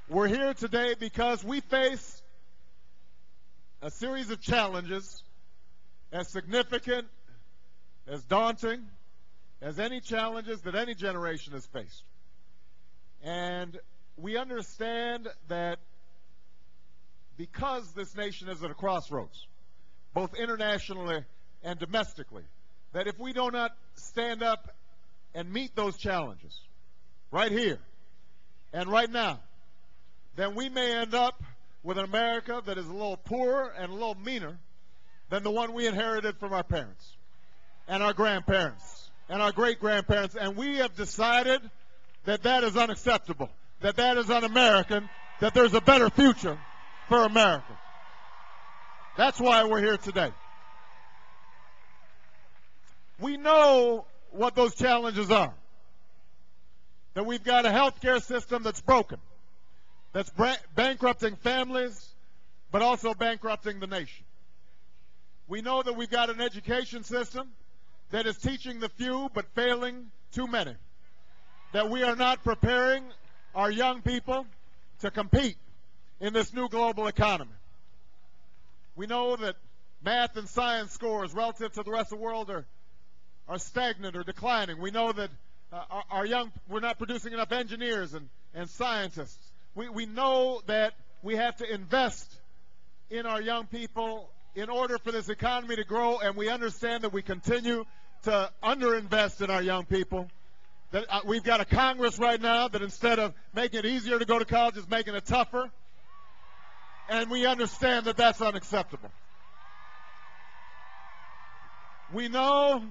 We're here today because we face a series of challenges as significant, as daunting, as any challenges that any generation has faced. And we understand that because this nation is at a crossroads, both internationally and domestically, that if we do not stand up and meet those challenges right here and right now, then we may end up with an America that is a little poorer and a little meaner than the one we inherited from our parents and our grandparents and our great-grandparents. And we have decided that that is unacceptable, that that is un-American, that there's a better future for America. That's why we're here today. We know what those challenges are. That we've got a health care system that's broken, that's bankrupting families, but also bankrupting the nation. We know that we've got an education system that is teaching the few but failing too many. That we are not preparing our young people to compete in this new global economy. We know that math and science scores relative to the rest of the world are stagnant or declining. We know that we're not producing enough engineers and scientists. We know that we have to invest in our young people in order for this economy to grow, and we understand that we continue to underinvest in our young people. That we've got a Congress right now that instead of making it easier to go to college is making it tougher, and we understand that that's unacceptable. We know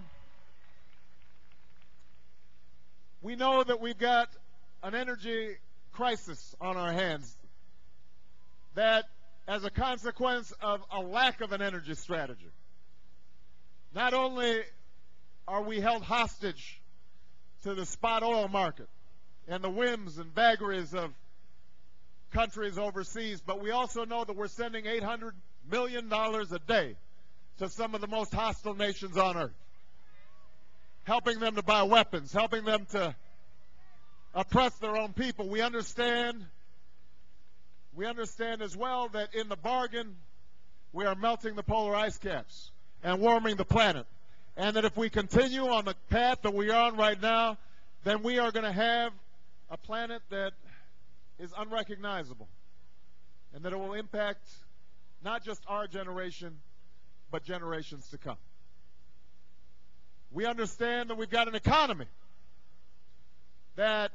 that we've got an energy crisis on our hands, that as a consequence of a lack of an energy strategy, not only are we held hostage to the spot oil market and the whims and vagaries of countries overseas, but we also know that we're sending $800 million a day to some of the most hostile nations on earth, helping them to buy weapons, helping them to oppress their own people. We understand as well that in the bargain we are melting the polar ice caps and warming the planet, and that if we continue on the path that we are on right now, then we are going to have a planet that is unrecognizable, and that it will impact not just our generation but generations to come. We understand that we've got an economy that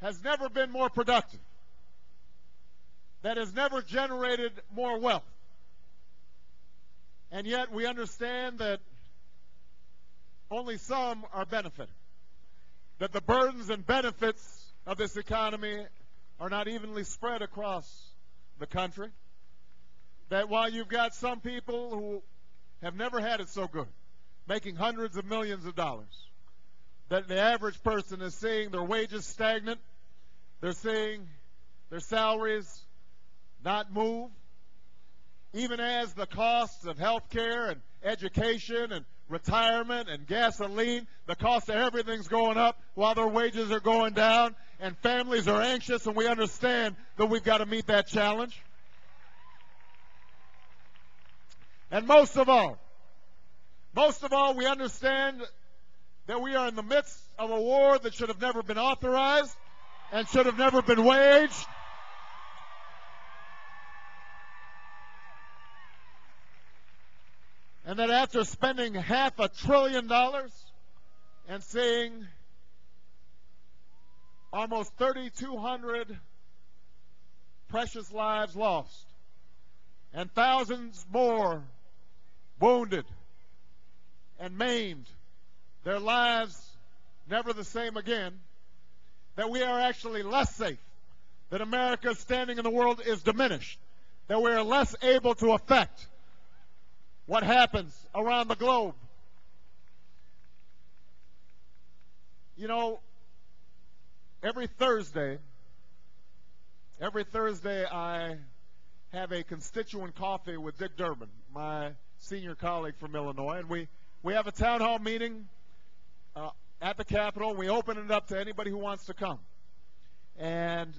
has never been more productive, that has never generated more wealth. And yet we understand that only some are benefiting, that the burdens and benefits of this economy are not evenly spread across the country, that while you've got some people who have never had it so good, making hundreds of millions of dollars, that the average person is seeing their wages stagnant, they're seeing their salaries not move, even as the costs of health care and education and retirement and gasoline, the cost of everything's going up while their wages are going down, and families are anxious, and we understand that we've got to meet that challenge. And most of all, we understand that we are in the midst of a war that should have never been authorized and should have never been waged. And that after spending $500 billion and seeing almost 3,200 precious lives lost and thousands more wounded and maimed, their lives never the same again, that we are actually less safe, that America's standing in the world is diminished, that we are less able to affect what happens around the globe. You know, every Thursday I have a constituent coffee with Dick Durbin, my senior colleague from Illinois, and we have a town hall meeting at the Capitol. We open it up to anybody who wants to come. And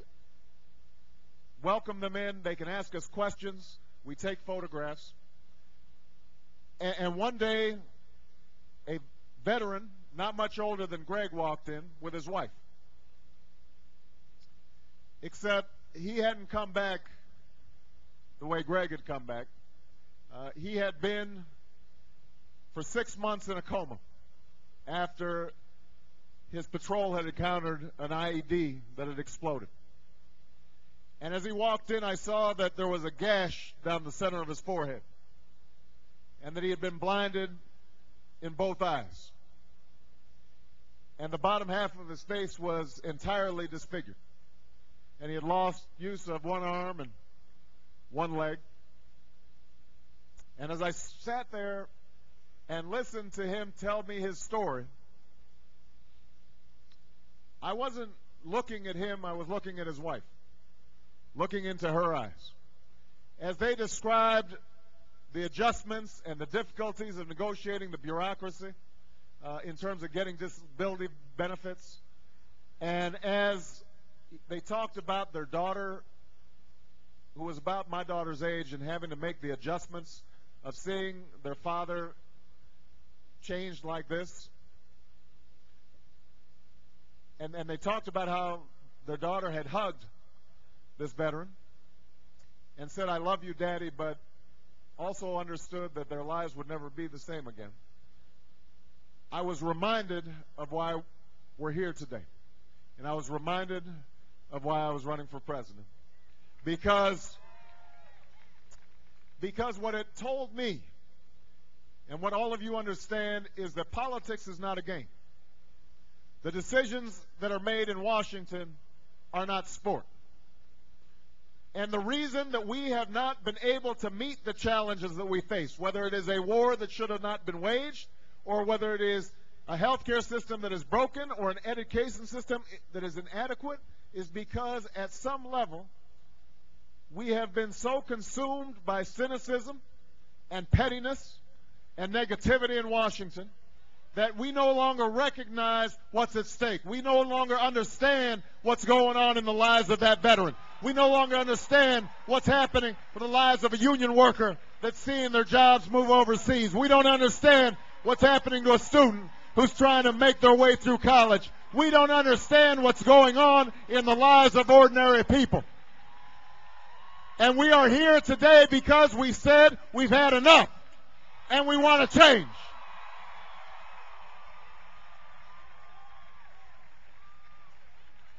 welcome them in. They can ask us questions. We take photographs. And one day, a veteran, not much older than Greg, walked in with his wife. Except he hadn't come back the way Greg had come back. He had been for 6 months in a coma after his patrol had encountered an IED that had exploded. And as he walked in, I saw that there was a gash down the center of his forehead, and that he had been blinded in both eyes. And the bottom half of his face was entirely disfigured. And he had lost use of one arm and one leg. And as I sat there and listened to him tell me his story, I wasn't looking at him, I was looking at his wife, looking into her eyes. As they described the adjustments and the difficulties of negotiating the bureaucracy in terms of getting disability benefits, and as they talked about their daughter, who was about my daughter's age, and having to make the adjustments of seeing their father changed like this. And they talked about how their daughter had hugged this veteran and said, "I love you, Daddy," but also understood that their lives would never be the same again. I was reminded of why we're here today. And I was reminded of why I was running for president. Because what it told me, and what all of you understand, is that politics is not a game. The decisions that are made in Washington are not sport. And the reason that we have not been able to meet the challenges that we face, whether it is a war that should have not been waged, or whether it is a healthcare system that is broken, or an education system that is inadequate, is because at some level we have been so consumed by cynicism and pettiness and negativity in Washington that we no longer recognize what's at stake. We no longer understand what's going on in the lives of that veteran. We no longer understand what's happening with the lives of a union worker that's seeing their jobs move overseas. We don't understand what's happening to a student who's trying to make their way through college. We don't understand what's going on in the lives of ordinary people. And we are here today because we said we've had enough and we want to change.